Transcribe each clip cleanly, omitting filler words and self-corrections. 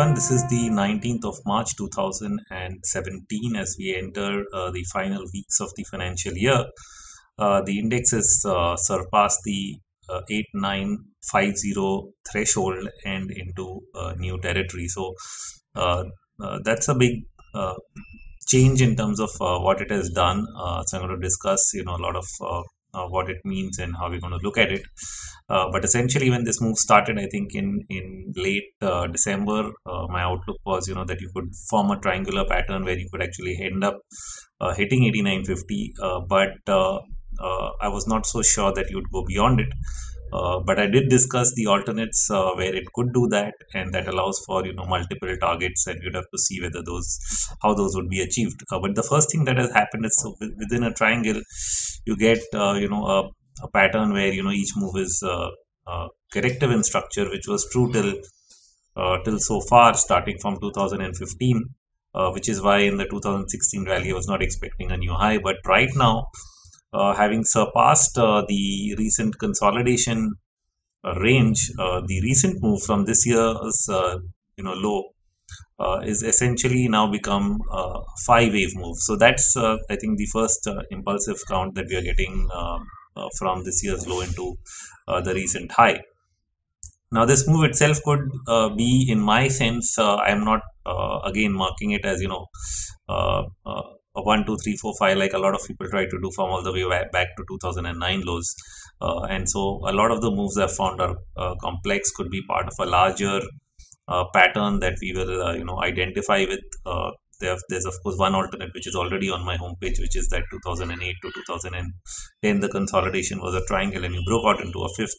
everyone, this is the 19th of March 2017 as we enter the final weeks of the financial year. The index has surpassed the 8950 threshold and into new territory. So that's a big change in terms of what it has done. So I'm going to discuss a lot of what it means and how we're going to look at it. But essentially, when this move started, I think in late December, my outlook was that you could form a triangular pattern where you could actually end up hitting 8950, but I was not so sure that you'd go beyond it. But I did discuss the alternates where it could do that, and that allows for multiple targets, and you'd have to see whether how those would be achieved. But the first thing that has happened is, so within a triangle, you get a pattern where each move is corrective in structure, which was true till so far, starting from 2015, which is why in the 2016 rally I was not expecting a new high. But right now, having surpassed the recent consolidation range, the recent move from this year's low is essentially now become a 5-wave move. So that's I think the first impulsive count that we are getting from this year's low into the recent high. Now this move itself could be, in my sense, I am not again marking it as a 1, 2, 3, 4, 5 like a lot of people try to do from all the way back to 2009 lows, and so a lot of the moves I've found are complex, could be part of a larger pattern that we will identify with. There's of course one alternate which is already on my homepage, which is that 2008 to 2010 the consolidation was a triangle and you broke out into a fifth.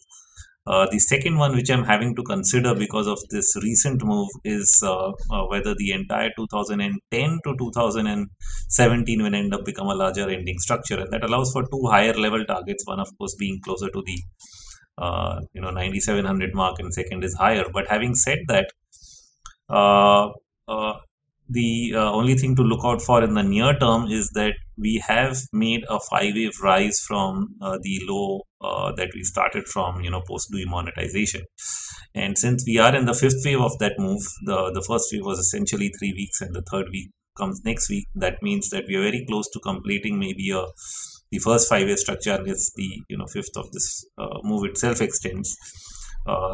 The second one, which I'm having to consider because of this recent move, is whether the entire 2010 to 2017 will end up become a larger ending structure, and that allows for two higher level targets. One, of course, being closer to the 9700 mark, and second is higher. But having said that, the only thing to look out for in the near term is that we have made a 5-wave rise from the low that we started from post demonetization, and since we are in the fifth wave of that move, the first wave was essentially 3 weeks and the third week comes next week. That means that we are very close to completing maybe the first 5-wave structure unless the fifth of this move itself extends.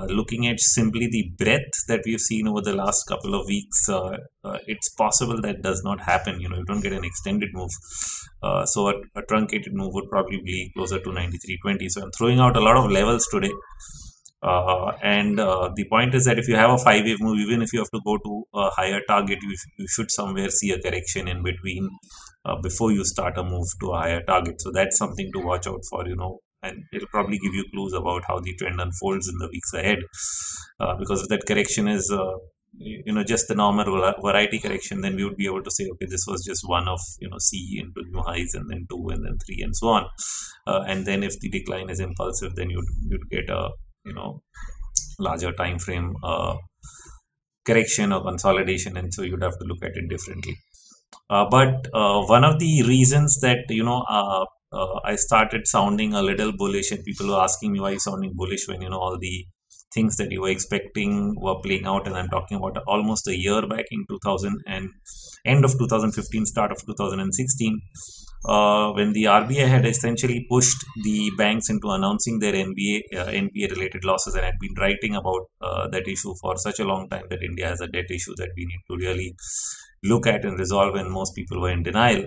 Looking at simply the breadth that we've seen over the last couple of weeks, it's possible that does not happen. You don't get an extended move. So a truncated move would probably be closer to 93.20. So I'm throwing out a lot of levels today. And the point is that if you have a 5-wave move, even if you have to go to a higher target, you should somewhere see a correction in between before you start a move to a higher target. So that's something to watch out for, and it'll probably give you clues about how the trend unfolds in the weeks ahead. Because if that correction is just the normal variety correction, then we would be able to say, okay, this was just one of C into new highs, and then 2, and then 3, and so on. And then if the decline is impulsive, then you'd get a larger time frame correction or consolidation, and so you'd have to look at it differently. But one of the reasons that I started sounding a little bullish, and people were asking me, why are you sounding bullish when all the things that you were expecting were playing out, and I'm talking about almost a year back in 2000 and end of 2015, start of 2016, when the RBI had essentially pushed the banks into announcing their NPA related losses, and had been writing about that issue for such a long time, that India has a debt issue that we need to really look at and resolve, and most people were in denial.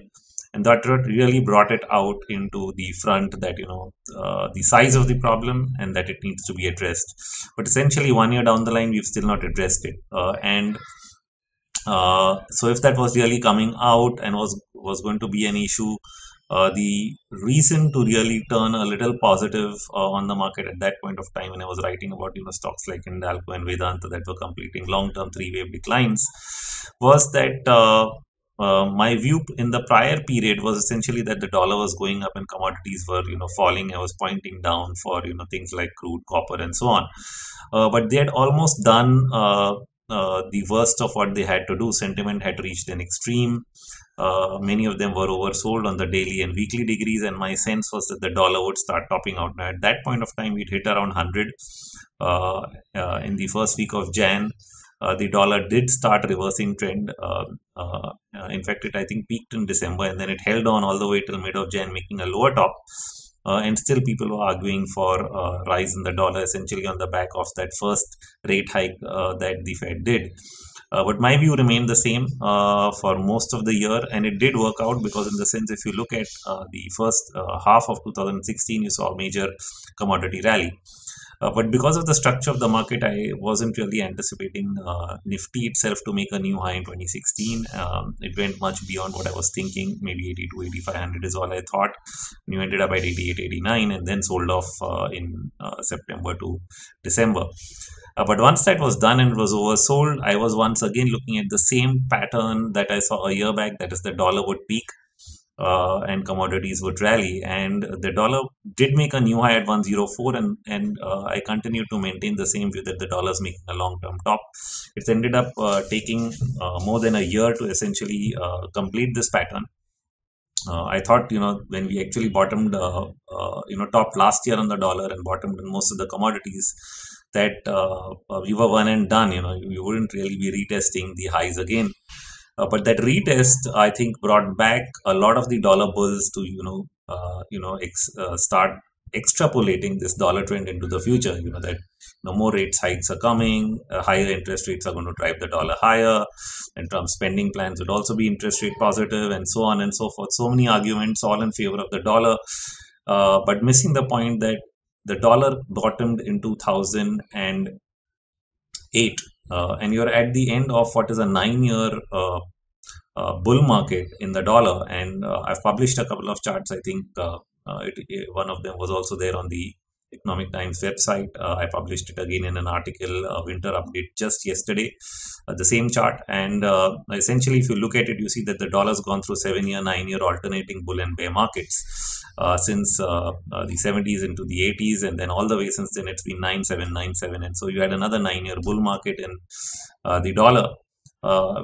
And that really brought it out into the front that, the size of the problem and that it needs to be addressed. But essentially 1 year down the line, we've still not addressed it. So if that was really coming out and was going to be an issue, the reason to really turn a little positive on the market at that point of time, when I was writing about stocks like Hindalco and Vedanta that were completing long-term 3-wave declines, was that my view in the prior period was essentially that the dollar was going up and commodities were falling. I was pointing down for things like crude, copper, and so on. But they had almost done the worst of what they had to do. Sentiment had reached an extreme. Many of them were oversold on the daily and weekly degrees, and my sense was that the dollar would start topping out. Now, at that point of time, we'd hit around 100 in the first week of Jan. the dollar did start reversing trend. In fact, it I think peaked in December, and then it held on all the way till mid of Jan, making a lower top. And still people were arguing for rise in the dollar, essentially on the back of that first rate hike that the Fed did. But my view remained the same for most of the year, and it did work out, because in the sense, if you look at the first half of 2016, you saw a major commodity rally. But because of the structure of the market, I wasn't really anticipating Nifty itself to make a new high in 2016. It went much beyond what I was thinking. Maybe 82, 8500 is all I thought. You ended up at 88, 89, and then sold off in September to December. But once that was done and it was oversold, I was once again looking at the same pattern that I saw a year back, that is the dollar would peak and commodities would rally, and the dollar did make a new high at 104, and I continue to maintain the same view that the dollar is making a long-term top. It's ended up taking more than a year to essentially complete this pattern. I thought, when we actually bottomed, topped last year on the dollar and bottomed in most of the commodities, that we were one and done. We wouldn't really be retesting the highs again. But that retest, I think, brought back a lot of the dollar bulls to start extrapolating this dollar trend into the future. That more rates hikes are coming, higher interest rates are going to drive the dollar higher, and Trump's spending plans would also be interest rate positive, and so on and so forth. So many arguments all in favor of the dollar, but missing the point that the dollar bottomed in 2008. And you're at the end of what is a 9-year bull market in the dollar. And I've published a couple of charts. I think one of them was also there on the Economic Times website. I published it again in an article, winter update, just yesterday, the same chart. And essentially, if you look at it, you see that the dollar's gone through 7-year, 9-year alternating bull and bear markets since the 70s into the 80s, and then all the way since then it's been 9-7, 9-7, and so you had another 9-year bull market in the dollar,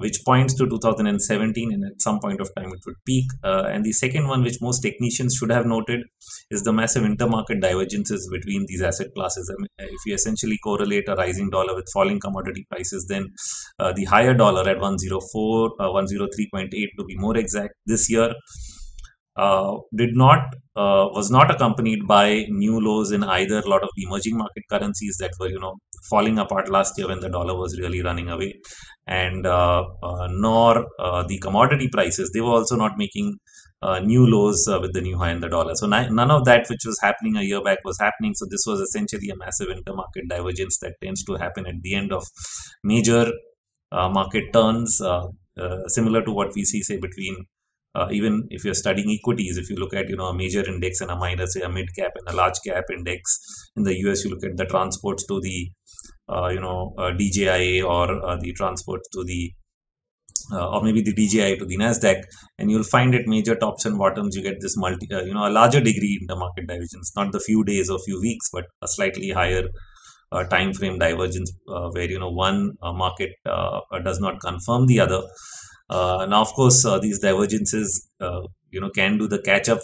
which points to 2017, and at some point of time it would peak. And the second one, which most technicians should have noted, is the massive intermarket divergences between these asset classes. I mean, if you essentially correlate a rising dollar with falling commodity prices, then the higher dollar at 104, 103.8 to be more exact, this year was not accompanied by new lows in either a lot of the emerging market currencies that were falling apart last year when the dollar was really running away, and nor the commodity prices. They were also not making new lows with the new high in the dollar. So none of that which was happening a year back was happening. So this was essentially a massive intermarket divergence that tends to happen at the end of major market turns, similar to what we see, say, between even if you're studying equities. If you look at a major index and a minor, say a mid cap and a large cap index in the US, you look at the transports to the DJIA, or the transports to the or maybe the DJI to the Nasdaq, and you'll find at major tops and bottoms you get this a larger degree in the market divergence, not the few days or few weeks, but a slightly higher time frame divergence, where one market does not confirm the other. Now, of course, these divergences can do the catch up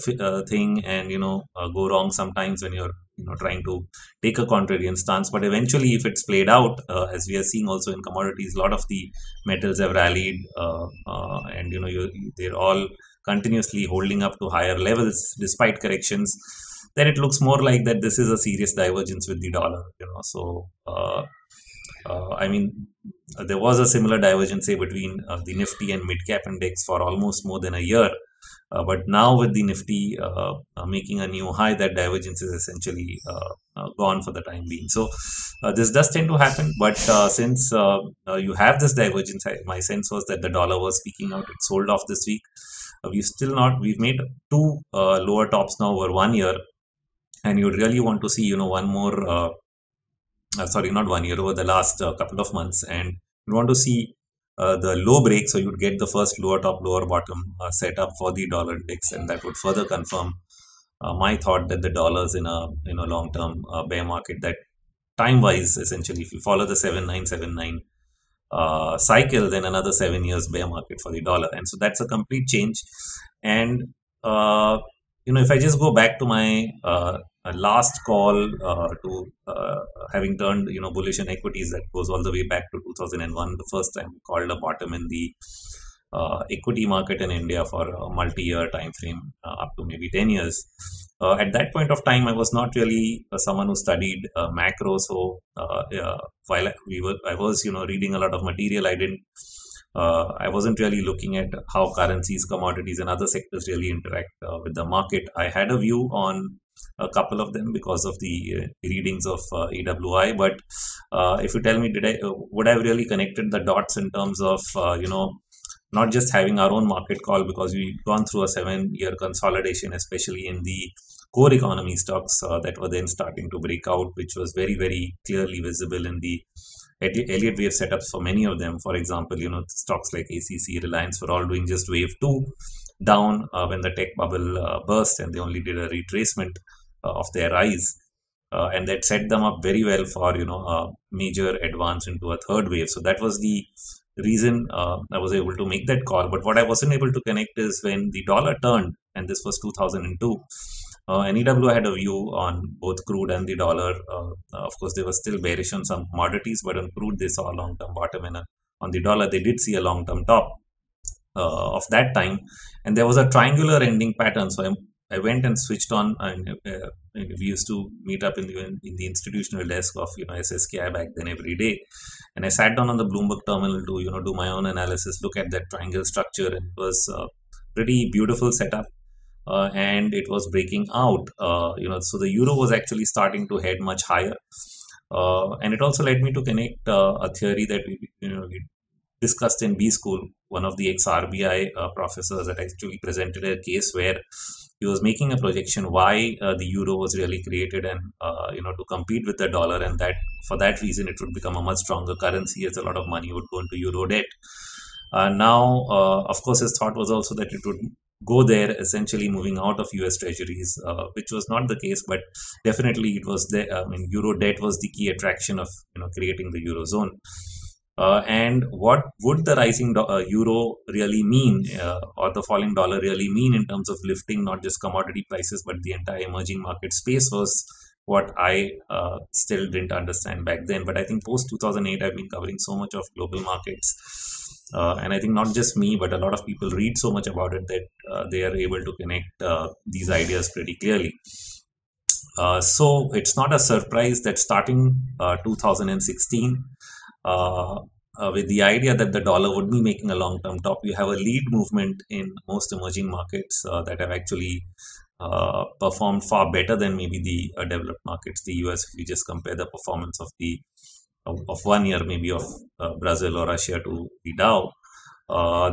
thing, and go wrong sometimes when you're trying to take a contrarian stance. But eventually, if it's played out, as we are seeing also in commodities, a lot of the metals have rallied, and they're all continuously holding up to higher levels despite corrections. Then it looks more like that this is a serious divergence with the dollar. So I mean, there was a similar divergence, say, between the Nifty and mid-cap index for almost more than a year. But now with the Nifty making a new high, that divergence is essentially gone for the time being. So this does tend to happen. But since you have this divergence, my sense was that the dollar was peaking out. It sold off this week. We've made two lower tops now over 1 year. And you really want to see, one more... sorry, not 1 year, over the last couple of months, and you want to see the low break, so you'd get the first lower top, lower bottom set up for the dollar index, and that would further confirm my thought that the dollar is in a long-term bear market. That time-wise, essentially, if you follow the 7979 cycle, then another 7 years bear market for the dollar, and so that's a complete change. And if I just go back to my last call to having turned bullish in equities that goes all the way back to 2001. The first time we called a bottom in the equity market in India for a multi-year time frame up to maybe 10 years. At that point of time, I was not really someone who studied macro. So while I was reading a lot of material, I wasn't really looking at how currencies, commodities, and other sectors really interact with the market. I had a view on a couple of them because of the readings of EWI. But if you tell me, would I have really connected the dots in terms of not just having our own market call, because we've gone through a 7-year consolidation, especially in the core economy stocks that were then starting to break out, which was very, very clearly visible in the Elliott Wave setups for many of them. For example, stocks like ACC, Reliance were all doing just wave 2 down when the tech bubble burst, and they only did a retracement of their rise. And that set them up very well for a major advance into a third wave. So that was the reason I was able to make that call. But what I wasn't able to connect is when the dollar turned, and this was 2002, and EW had a view on both crude and the dollar. Of course, they were still bearish on some commodities, but on crude they saw a long-term bottom, and on the dollar they did see a long-term top of that time. And there was a triangular ending pattern. So I went and switched on, and we used to meet up in the institutional desk of SSKI back then every day, and I sat down on the Bloomberg terminal to do my own analysis, look at that triangle structure, and it was a pretty beautiful setup, and it was breaking out. So the euro was actually starting to head much higher, and it also led me to connect a theory that we discussed in B school. One of the ex-RBI professors that actually presented a case where he was making a projection why the euro was really created, and to compete with the dollar, and that for that reason it would become a much stronger currency as a lot of money would go into euro debt. Now, of course, his thought was also that it would go there, essentially moving out of US treasuries, which was not the case, but definitely it was there. I mean, euro debt was the key attraction of creating the eurozone. And what would the rising euro really mean, or the falling dollar really mean in terms of lifting not just commodity prices but the entire emerging market space, was what I still didn't understand back then. But I think post 2008 I've been covering so much of global markets, and I think not just me but a lot of people read so much about it that they are able to connect these ideas pretty clearly. So it's not a surprise that starting 2016, with the idea that the dollar would be making a long-term top, you have a lead movement in most emerging markets that have actually performed far better than maybe the developed markets. The US, if you just compare the performance of 1 year maybe of Brazil or Russia to the Dow,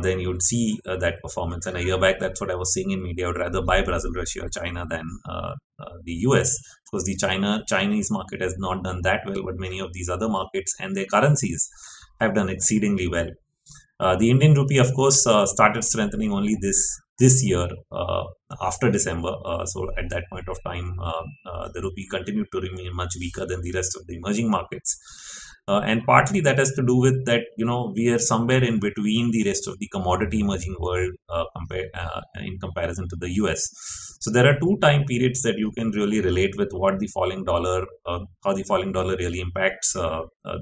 then you would see that performance. And a year back, that's what I was saying in media. I would rather buy Brazil, Russia, or China than the US, because the Chinese market has not done that well, but many of these other markets and their currencies have done exceedingly well. The Indian rupee, of course, started strengthening only this year after December. So at that point of time, the rupee continued to remain much weaker than the rest of the emerging markets. And partly that has to do with that, we are somewhere in between the rest of the commodity emerging world in comparison to the US. So there are two time periods that you can really relate with what the falling dollar, how the falling dollar really impacts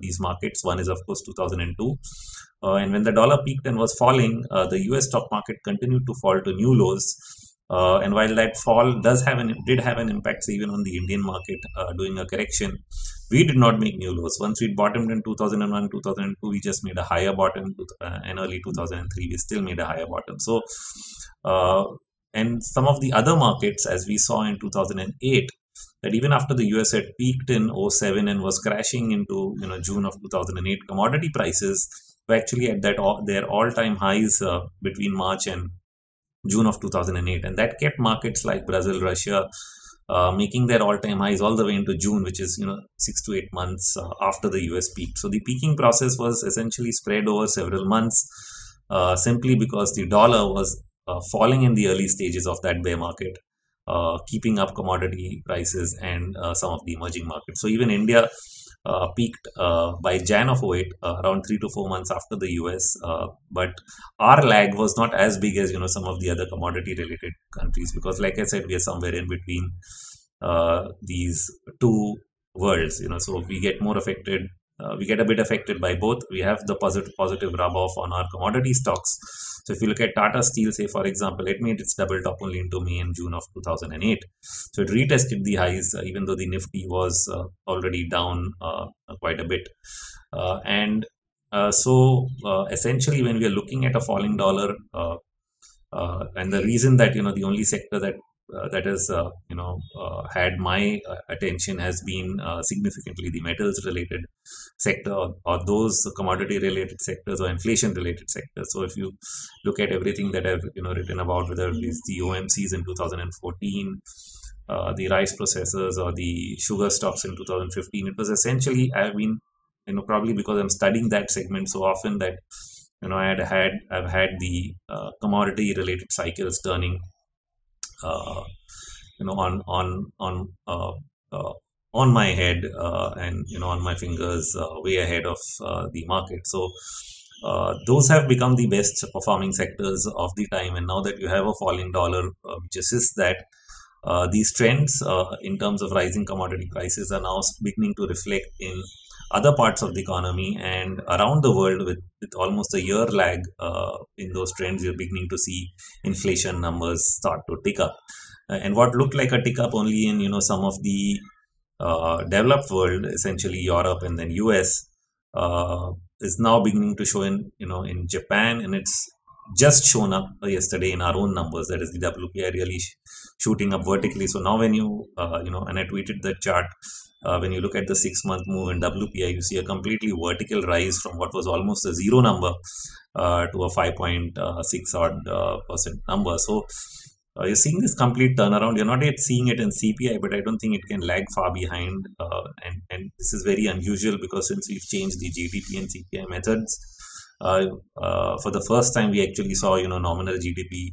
these markets. One is, of course, 2002. And when the dollar peaked and was falling, the US stock market continued to fall to new lows. And while that fall did have an impact even on the Indian market, doing a correction, we did not make new lows. Once we bottomed in 2001, 2002, we just made a higher bottom, and early 2003, we still made a higher bottom. So, and some of the other markets, as we saw in 2008, that even after the US had peaked in 07 and was crashing into June of 2008, commodity prices were actually at their all-time highs between March and June of 2008, and that kept markets like Brazil, Russia making their all-time highs all the way into June, which is 6 to 8 months after the US peaked. So the peaking process was essentially spread over several months, simply because the dollar was falling in the early stages of that bear market, keeping up commodity prices and some of the emerging markets. So even India peaked by Jan of 08, around 3 to 4 months after the US, but our lag was not as big as some of the other commodity related countries, because like I said, we are somewhere in between these two worlds. So we get more affected. We get a bit affected by both. We have the positive rub off on our commodity stocks. So if you look at Tata Steel, say for example, it made its double top only into May and June of 2008. So it retested the highs, even though the Nifty was already down quite a bit. Essentially, when we are looking at a falling dollar, and the reason that the only sector that has had my attention has been significantly the metals related sector, or those commodity related sectors or inflation related sectors. So if you look at everything that I've written about, whether it is the OMCs in 2014, the rice processors, or the sugar stocks in 2015, it was essentially, I've been probably because I'm studying that segment so often, that I've had the commodity related cycles turning on my head, and on my fingers, way ahead of the market. So those have become the best performing sectors of the time. And now that you have a falling dollar, which assists that, these trends in terms of rising commodity prices are now beginning to reflect in other parts of the economy and around the world. With almost a year lag in those trends, you're beginning to see inflation numbers start to tick up. And what looked like a tick up only in some of the developed world, essentially Europe and then US, is now beginning to show in Japan, and it's just shown up yesterday in our own numbers. That is the WPI really shooting up vertically. So now when you and I tweeted that chart, when you look at the 6-month move in WPI, you see a completely vertical rise from what was almost a zero number to a 5.6 odd percent number. So you're seeing this complete turnaround. You're not yet seeing it in CPI, but I don't think it can lag far behind. And this is very unusual, because since we've changed the GDP and CPI methods, for the first time we actually saw nominal GDP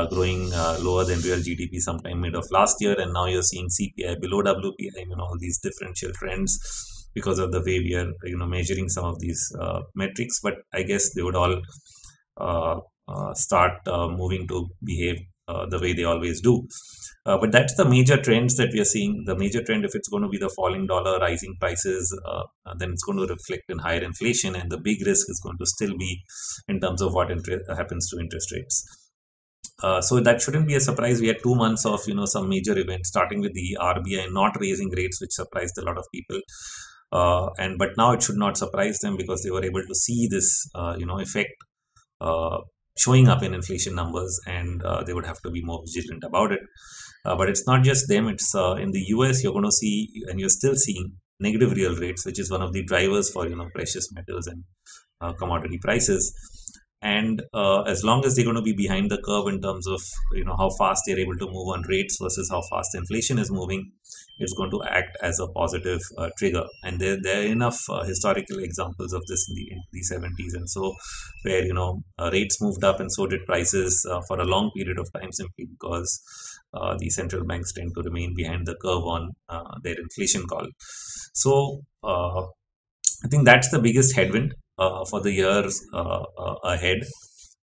growing lower than real GDP sometime mid of last year, and now you're seeing CPI below WPI. All these differential trends because of the way we are measuring some of these metrics. But I guess they would all start moving to behave the way they always do. But that's the major trends that we are seeing. The major trend, if it's going to be the falling dollar, rising prices, then it's going to reflect in higher inflation, and the big risk is going to still be in terms of what happens to interest rates. So that shouldn't be a surprise. We had 2 months of some major events, starting with the RBI not raising rates, which surprised a lot of people. But now it should not surprise them, because they were able to see this effect showing up in inflation numbers, and they would have to be more vigilant about it. But it's not just them. It's in the US, you're going to see, and you're still seeing, negative real rates, which is one of the drivers for precious metals and commodity prices. And as long as they're going to be behind the curve in terms of how fast they're able to move on rates versus how fast inflation is moving, it's going to act as a positive trigger. And there are enough historical examples of this in the 70s and so, where rates moved up and so did prices for a long period of time, simply because the central banks tend to remain behind the curve on their inflation call. So I think that's the biggest headwind for the years ahead,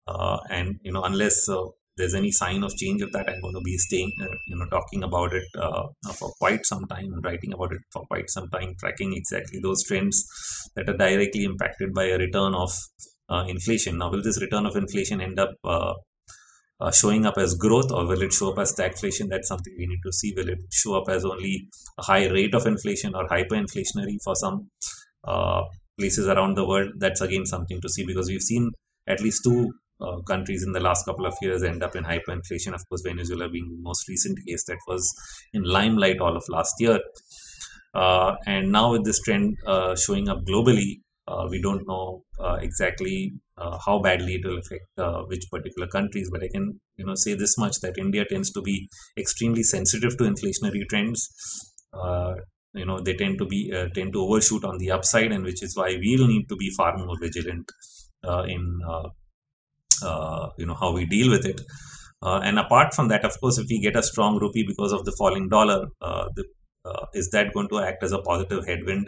and unless there's any sign of change of that, I'm going to be staying talking about it for quite some time, and writing about it for quite some time, tracking exactly those trends that are directly impacted by a return of inflation. Now, will this return of inflation end up showing up as growth, or will it show up as stagflation? That's something we need to see. Will it show up as only a high rate of inflation or hyperinflationary for some places around the world? That's again something to see, because we've seen at least two countries in the last couple of years end up in hyperinflation. Of course, Venezuela being the most recent case that was in limelight all of last year. And now with this trend showing up globally, we don't know exactly how badly it will affect which particular countries. But I can say this much, that India tends to be extremely sensitive to inflationary trends. They tend to overshoot on the upside, and which is why we'll need to be far more vigilant in how we deal with it. And apart from that, of course, if we get a strong rupee because of the falling dollar, is that going to act as a positive headwind?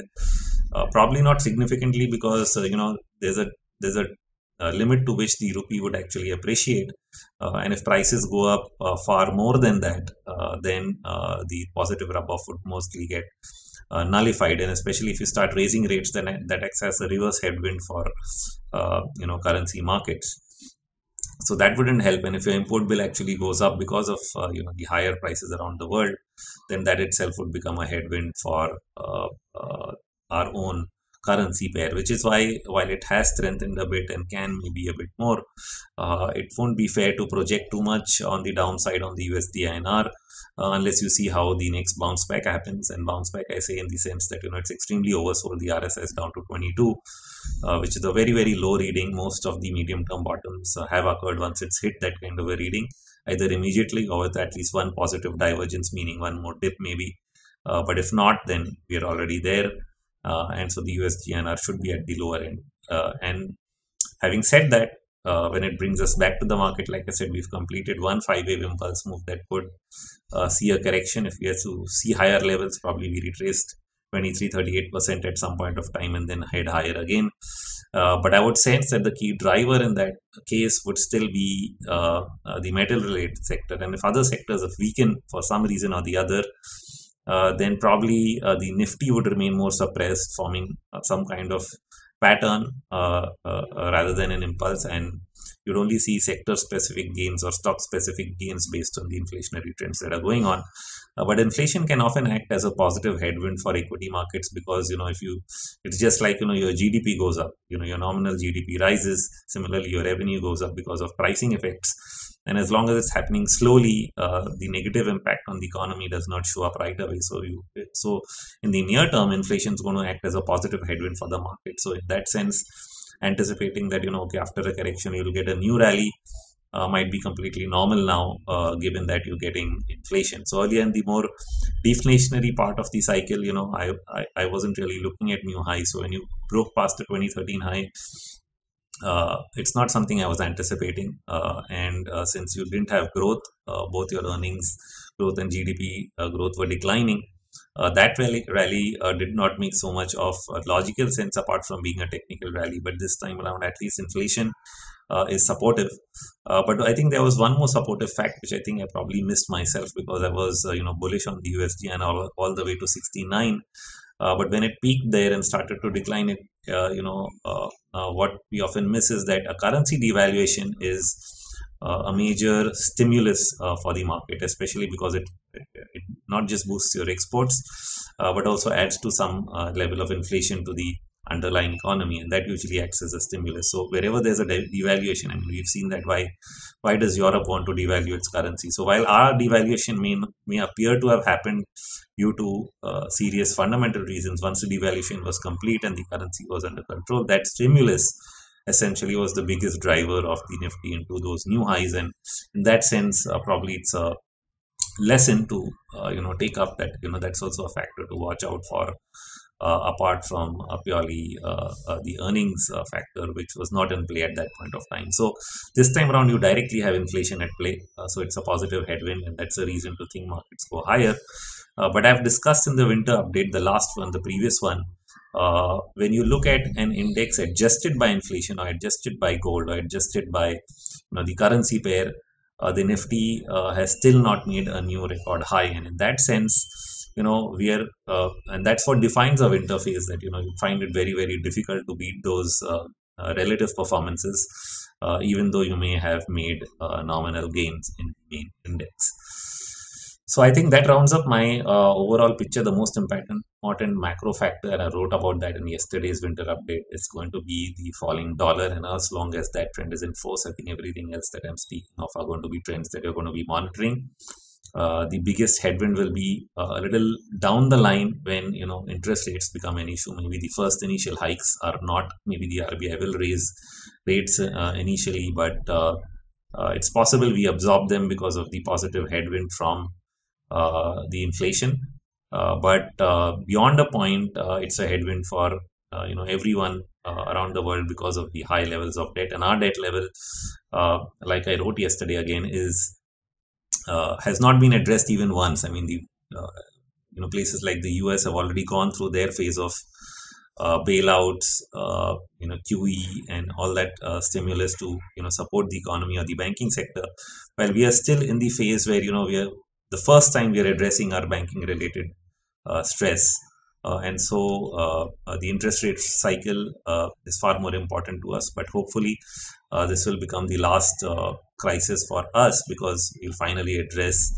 Probably not significantly, because there's a limit to which the rupee would actually appreciate. And if prices go up far more than that, then the positive rub-off would mostly get nullified. And especially if you start raising rates, then that acts as a reverse headwind for currency markets. So that wouldn't help. And if your import bill actually goes up because of the higher prices around the world, then that itself would become a headwind for our own currency pair, which is why, while it has strengthened a bit and can maybe a bit more, it won't be fair to project too much on the downside on the USD INR unless you see how the next bounce back happens. And bounce back, I say in the sense that it's extremely oversold. The RSI down to 22, which is a very, very low reading. Most of the medium term bottoms have occurred once it's hit that kind of a reading, either immediately or with at least one positive divergence, meaning one more dip maybe. But if not, then we are already there. And so the USD INR should be at the lower end. And having said that, when it brings us back to the market, like I said, we've completed one 5-wave impulse move that could see a correction. If we have to see higher levels, probably we retraced 23-38% at some point of time and then head higher again. But I would sense that the key driver in that case would still be the metal related sector. And if other sectors have weakened for some reason or the other, then probably the Nifty would remain more suppressed, forming some kind of pattern rather than an impulse, and you'd only see sector specific gains or stock specific gains based on the inflationary trends that are going on. But inflation can often act as a positive headwind for equity markets, because it's just like your GDP goes up, your nominal GDP rises, similarly your revenue goes up because of pricing effects. And as long as it's happening slowly, the negative impact on the economy does not show up right away. So in the near term, inflation is going to act as a positive headwind for the market. So in that sense, anticipating that after a correction you'll get a new rally might be completely normal now, given that you're getting inflation. So earlier in the more deflationary part of the cycle, I wasn't really looking at new highs. So when you broke past the 2013 high, it's not something I was anticipating, and since you didn't have growth, both your earnings growth and GDP growth were declining, that rally did not make so much of a logical sense apart from being a technical rally. But this time around, at least inflation is supportive. But I think there was one more supportive fact which I think I probably missed myself, because I was bullish on the USD and all the way to 69. But when it peaked there and started to decline, what we often miss is that a currency devaluation is a major stimulus for the market, especially because it not just boosts your exports, but also adds to some level of inflation to the underlying economy, and that usually acts as a stimulus. So wherever there's a devaluation, and we've seen that, why does Europe want to devalue its currency? So while our devaluation may appear to have happened due to serious fundamental reasons, once the devaluation was complete and the currency was under control, that stimulus essentially was the biggest driver of the Nifty into those new highs. And in that sense, probably it's a lesson to take up that that's also a factor to watch out for, apart from purely the earnings factor, which was not in play at that point of time. So this time around you directly have inflation at play, so it's a positive headwind, and that's a reason to think markets go higher. But I've discussed in the winter update, the last one, the previous one, when you look at an index adjusted by inflation or adjusted by gold or adjusted by the currency pair, the Nifty has still not made a new record high. And in that sense, we are, and that's what defines our winter phase, that you find it very, very difficult to beat those relative performances, even though you may have made nominal gains in the main index. So I think that rounds up my overall picture. The most important macro factor, and I wrote about that in yesterday's winter update, is going to be the falling dollar. And as long as that trend is in force, I think everything else that I'm speaking of are going to be trends that you're going to be monitoring. The biggest headwind will be a little down the line when interest rates become an issue. Maybe the first initial hikes are not. Maybe the RBI will raise rates initially, but it's possible we absorb them because of the positive headwind from the inflation. But beyond a point, it's a headwind for everyone around the world because of the high levels of debt. And our debt level, like I wrote yesterday again, has not been addressed even once. I mean, the places like the US have already gone through their phase of bailouts, QE, and all that stimulus to support the economy or the banking sector. While we are still in the phase where we are the first time we are addressing our banking related stress, and so the interest rate cycle is far more important to us. But hopefully, this will become the last crisis for us, because we'll finally address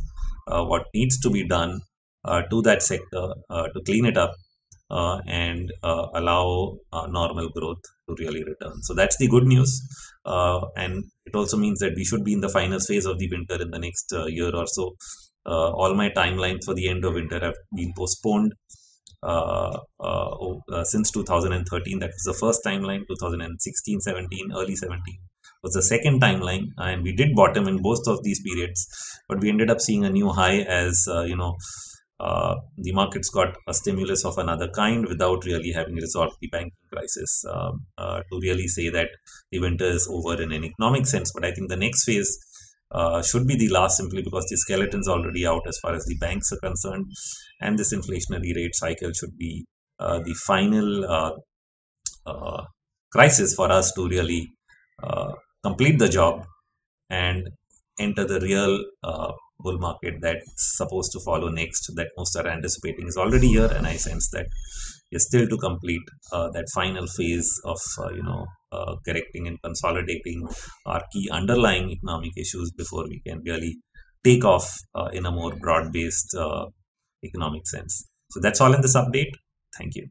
what needs to be done to that sector to clean it up and allow normal growth to really return. So that's the good news. And it also means that we should be in the final phase of the winter in the next year or so. All my timelines for the end of winter have been postponed since 2013. That was the first timeline. 2016, 17, early 17 was the second timeline, and we did bottom in both of these periods, but we ended up seeing a new high as the markets got a stimulus of another kind without really having resolved the banking crisis to really say that the winter is over in an economic sense. But I think the next phase should be the last, simply because the skeleton's already out as far as the banks are concerned, and this inflationary rate cycle should be the final crisis for us to really complete the job and enter the real bull market that's supposed to follow next, that most are anticipating is already here. And I sense that is still to complete that final phase of correcting and consolidating our key underlying economic issues before we can really take off in a more broad-based economic sense. So that's all in this update. Thank you.